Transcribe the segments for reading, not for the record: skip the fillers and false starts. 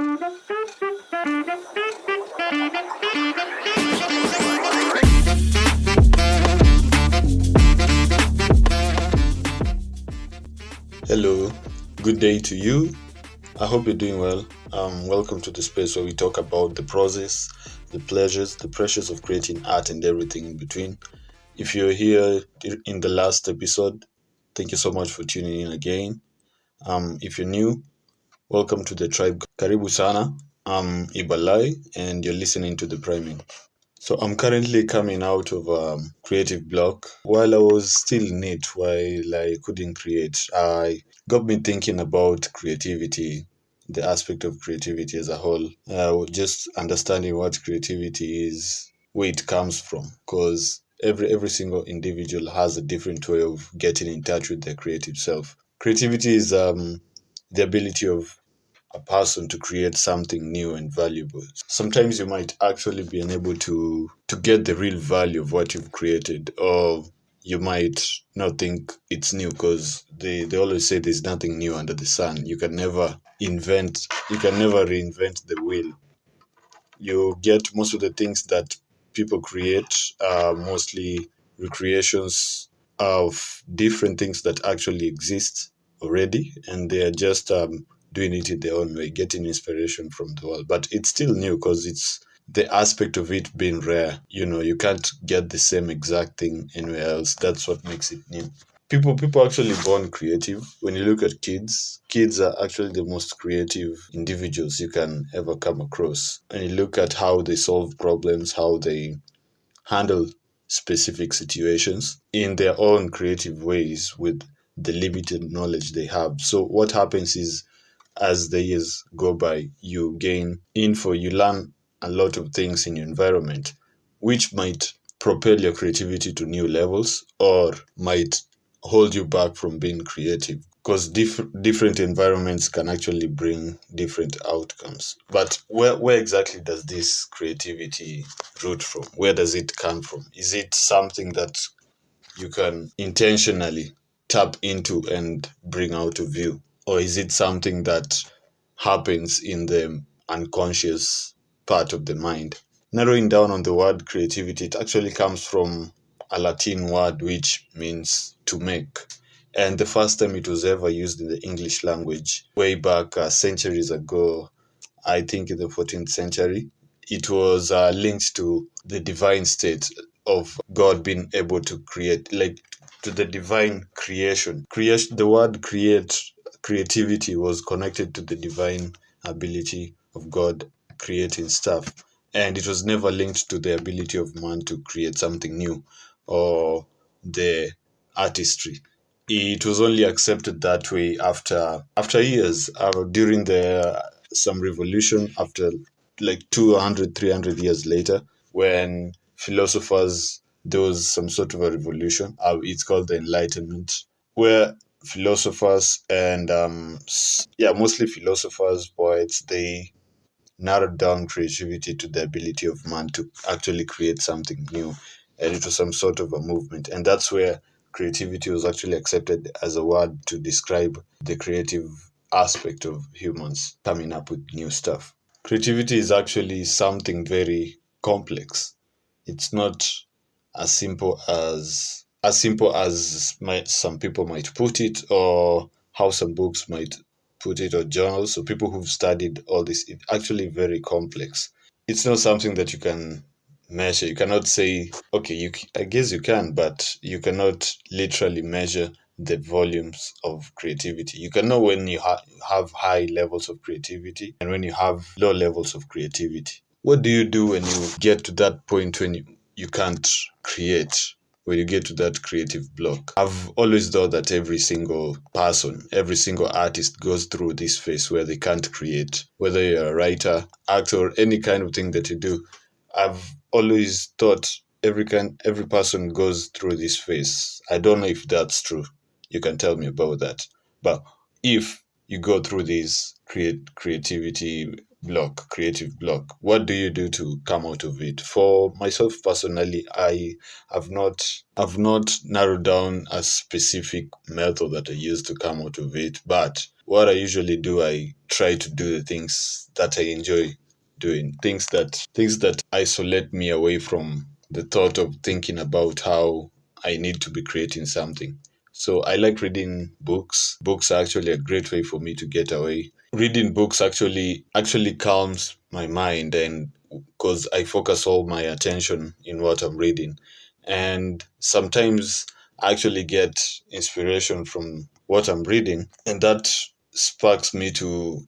Hello, good day to you. I hope you're doing well. Welcome to the space where we talk about the process, the pleasures, the pressures of creating art and everything in between. If you're here in the last episode, thank you so much for tuning in again. If you're new, welcome to the tribe. Karibu Sana. I'm Ibalai and you're listening to the priming. So I'm currently coming out of a creative block. While I was still in it, while I couldn't create, I got me thinking about creativity, the aspect of creativity as a whole. Just understanding what creativity is, where it comes from, because every single individual has a different way of getting in touch with their creative self. Creativity is the ability of a person to create something new and valuable. Sometimes you might actually be unable to get the real value of what you've created, or you might not think it's new because they always say there's nothing new under the sun. You can never reinvent the wheel. You get most of the things that people create are mostly recreations of different things that actually exist already, and they are just doing it in their own way, getting inspiration from the world. But it's still new because it's the aspect of it being rare. You can't get the same exact thing anywhere else. That's what makes it new. People actually born creative. When you look at kids are actually the most creative individuals you can ever come across. And you look at how they solve problems, how they handle specific situations in their own creative ways with the limited knowledge they have. So what happens is, as the years go by, you gain info, you learn a lot of things in your environment, which might propel your creativity to new levels or might hold you back from being creative, because different environments can actually bring different outcomes. But where exactly does this creativity root from? Where does it come from? Is it something that you can intentionally tap into and bring out of you? Or is it something that happens in the unconscious part of the mind? Narrowing down on the word creativity, it actually comes from a Latin word which means to make. And the first time it was ever used in the English language, way back centuries ago, I think in the 14th century, it was linked to the divine state of God being able to create, like to the divine creation. The word creativity was connected to the divine ability of God creating stuff. And it was never linked to the ability of man to create something new or the artistry. It was only accepted that way after years, during the some revolution, after like 200, 300 years later, when philosophers, there was some sort of a revolution. It's called the Enlightenment, where philosophers and mostly philosophers, poets, they narrowed down creativity to the ability of man to actually create something new. And it was some sort of a movement. And that's where creativity was actually accepted as a word to describe the creative aspect of humans coming up with new stuff. Creativity is actually something very complex. It's not as simple as some people might put it, or how some books might put it, or journals. So people who've studied all this, it's actually very complex. It's not something that you can measure. You cannot say, okay, I guess you can, but you cannot literally measure the volumes of creativity. You can know when you have high levels of creativity and when you have low levels of creativity. What do you do when you get to that point when you can't create? When you get to that creative block? I've always thought that every single person, every single artist goes through this phase where they can't create. Whether you're a writer, actor, any kind of thing that you do, I've always thought every person goes through this phase. I don't know if that's true. You can tell me about that. But if you go through this creative block, what do you do to come out of it? For myself personally, I've not narrowed down a specific method that I use to come out of it, but what I usually do, I try to do the things that I enjoy doing, things that isolate me away from the thought of thinking about how I need to be creating something. So I like reading books. Books are actually a great way for me to get away. Reading books actually calms my mind, and because I focus all my attention in what I'm reading. And sometimes I actually get inspiration from what I'm reading, and that sparks me to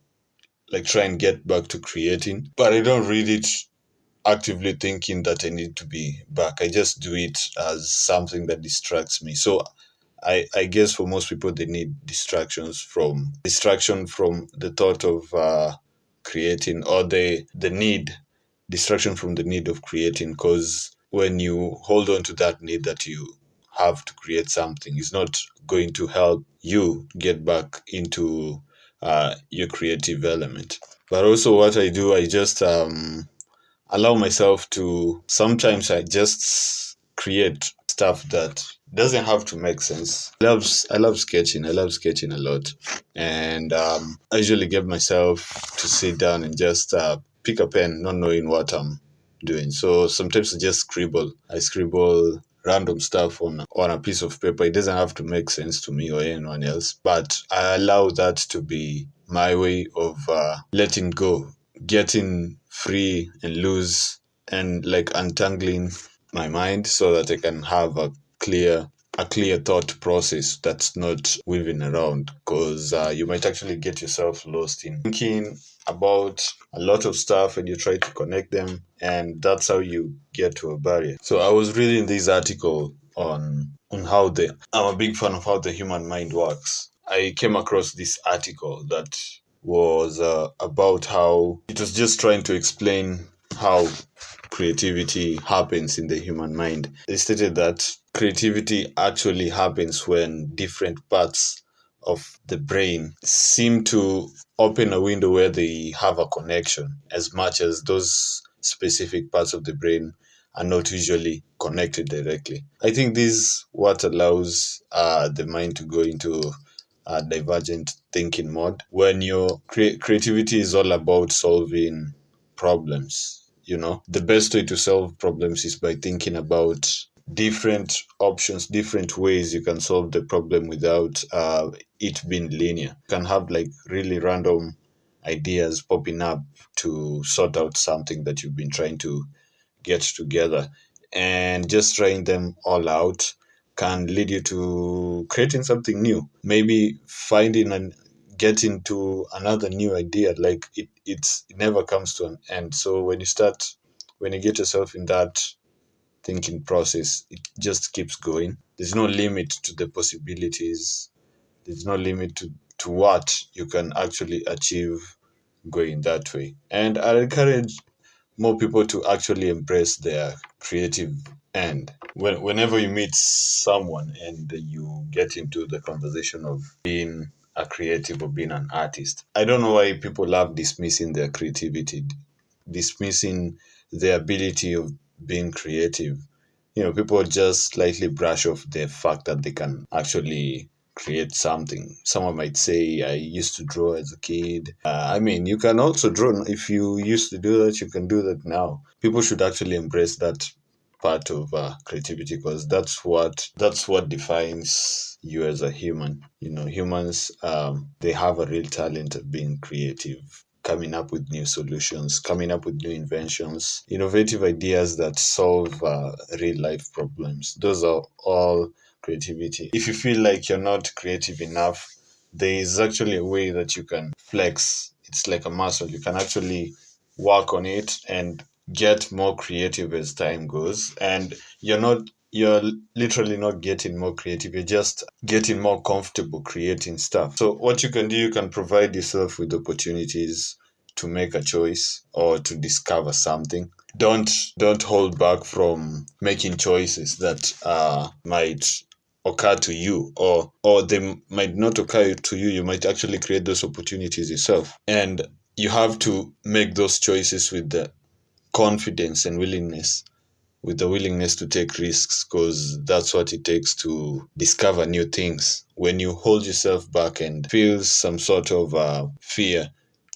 like try and get back to creating. But I don't read it actively thinking that I need to be back. I just do it as something that distracts me. So I guess for most people they need distraction from the thought of creating, or the need distraction from the need of creating, because when you hold on to that need that you have to create something, it's not going to help you get back into your creative element. But also what I do, I just allow myself to, sometimes I just create stuff that doesn't have to make sense. I love sketching. I love sketching a lot. And I usually get myself to sit down and just pick a pen, not knowing what I'm doing. So sometimes I just scribble. I scribble random stuff on a piece of paper. It doesn't have to make sense to me or anyone else, but I allow that to be my way of letting go, getting free and loose, and like untangling my mind so that I can have a clear thought process that's not weaving around, because you might actually get yourself lost in thinking about a lot of stuff and you try to connect them, and that's how you get to a barrier. So I was reading this article on how the I'm a big fan of how the human mind works. I came across this article that was about how it was just trying to explain how creativity happens in the human mind. They stated that creativity actually happens when different parts of the brain seem to open a window where they have a connection, as much as those specific parts of the brain are not usually connected directly. I think this is what allows the mind to go into divergent thinking mode when your creativity is all about solving problems. The best way to solve problems is by thinking about different options, different ways you can solve the problem without it being linear. You can have like really random ideas popping up to sort out something that you've been trying to get together, and just trying them all out can lead you to creating something new, maybe finding and getting to another new idea. Like it never comes to an end. So when you get yourself in that thinking process, it just keeps going. There's no limit to the possibilities. There's no limit to what you can actually achieve going that way. And I encourage more people to actually embrace their creative end. Whenever you meet someone and you get into the conversation of being a creative or being an artist, I don't know why people love dismissing their creativity, dismissing the ability of being creative. People just slightly brush off the fact that they can actually create something. Someone might say, I used to draw as a kid. I mean, you can also draw. If you used to do that, you can do that now. People should actually embrace that part of creativity, because that's what defines you as a human. Humans, they have a real talent of being creative, coming up with new solutions, coming up with new inventions, innovative ideas that solve real life problems. Those are all creativity. If you feel like you're not creative enough, there is actually a way that you can flex. It's like a muscle. You can actually work on it and get more creative as time goes. And you're literally not getting more creative. You're just getting more comfortable creating stuff. So what you can do, you can provide yourself with opportunities to make a choice or to discover something. Don't hold back from making choices that might occur to you, or they might not occur to you. You might actually create those opportunities yourself, and you have to make those choices with the confidence and willingness with the willingness to take risks, because that's what it takes to discover new things. When you hold yourself back and feel some sort of fear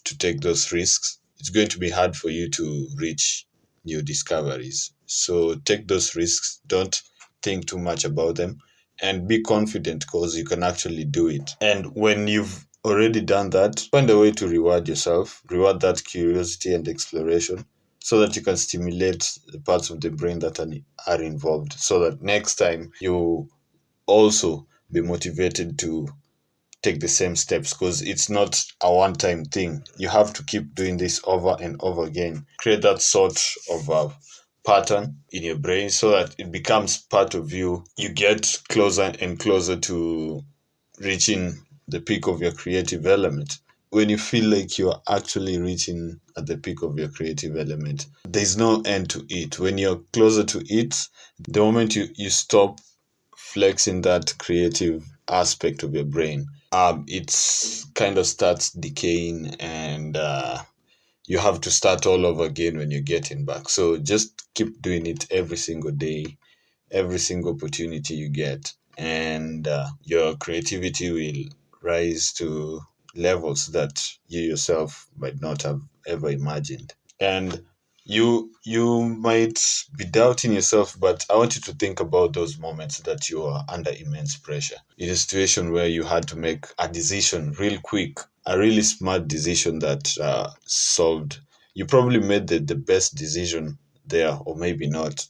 to take those risks, it's going to be hard for you to reach new discoveries. So take those risks, don't think too much about them, and be confident, because you can actually do it. And when you've already done that, find a way to reward yourself, reward that curiosity and exploration, so that you can stimulate the parts of the brain that are involved, so that next time you also be motivated to take the same steps, because it's not a one time thing. You have to keep doing this over and over again. Create that sort of a pattern in your brain so that it becomes part of you. You get closer and closer to reaching the peak of your creative element. When you feel like you're actually reaching at the peak of your creative element, there's no end to it. When you're closer to it, the moment you stop flexing that creative aspect of your brain, it's kind of starts decaying, and you have to start all over again when you're getting back. So just keep doing it every single day, every single opportunity you get, and your creativity will rise to levels that you yourself might not have ever imagined. And you might be doubting yourself, but I want you to think about those moments that you are under immense pressure, in a situation where you had to make a decision real quick, a really smart decision that solved. You probably made the best decision there, or maybe not.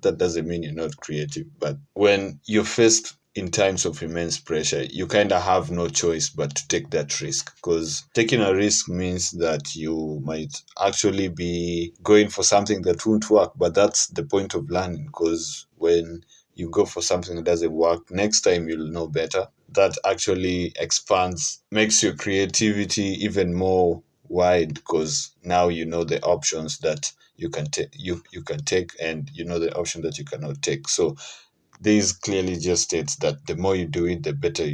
That doesn't mean you're not creative, but when you're faced in times of immense pressure, you kind of have no choice but to take that risk, because taking a risk means that you might actually be going for something that won't work. But that's the point of learning, because when you go for something that doesn't work, next time you'll know better. That actually expands, makes your creativity even more wide, because now you know the options that you can take, you can take, and you know the option that you cannot take. So this clearly just states that the more you do it, the better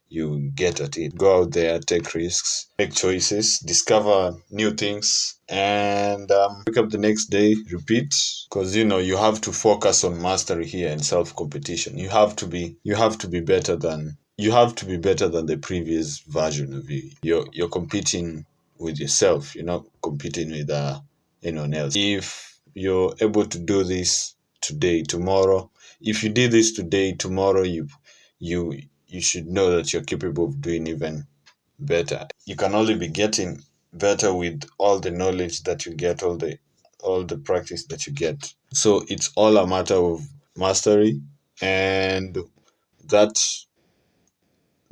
you get at it. Go out there, take risks, make choices, discover new things, and wake up the next day, repeat. Because you have to focus on mastery here and self competition. You have to be better than the previous version of you. You're competing with yourself. You're not competing with anyone else. If you're able to do this today, tomorrow, if you did this today, tomorrow you should know that you're capable of doing even better. You can only be getting better with all the knowledge that you get, all the practice that you get. So it's all a matter of mastery, and that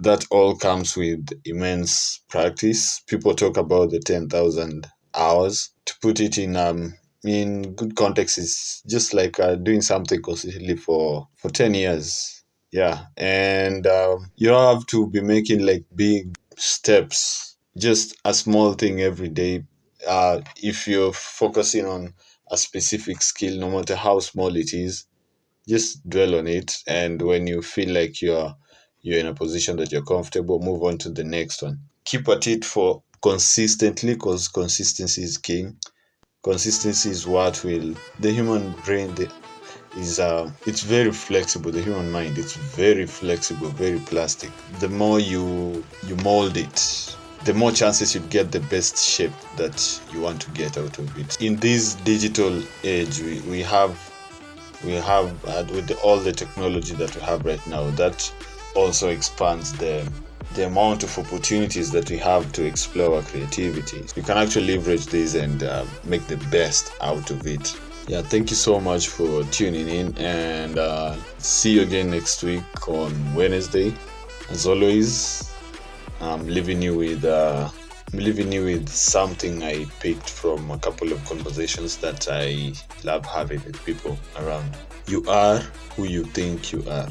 that all comes with immense practice. People talk about the 10,000 hours. To put it in good context, it's just like doing something consistently for 10 years. Yeah, and you don't have to be making like big steps. Just a small thing every day. If you're focusing on a specific skill, no matter how small it is, just dwell on it, and when you feel like you're in a position that you're comfortable, move on to the next one. Keep at it for consistently, because consistency is king. Consistency is what will the human brain is it's very flexible. The human mind, it's very flexible, very plastic. The more you mold it, the more chances you get the best shape that you want to get out of it. In this digital age, we have with all the technology that we have right now, that also expands the amount of opportunities that we have to explore our creativity. You can actually leverage this and make the best out of it. Yeah, thank you so much for tuning in, and see you again next week on Wednesday. As always, I'm leaving you with something I picked from a couple of conversations that I love having with people around. You are who you think you are.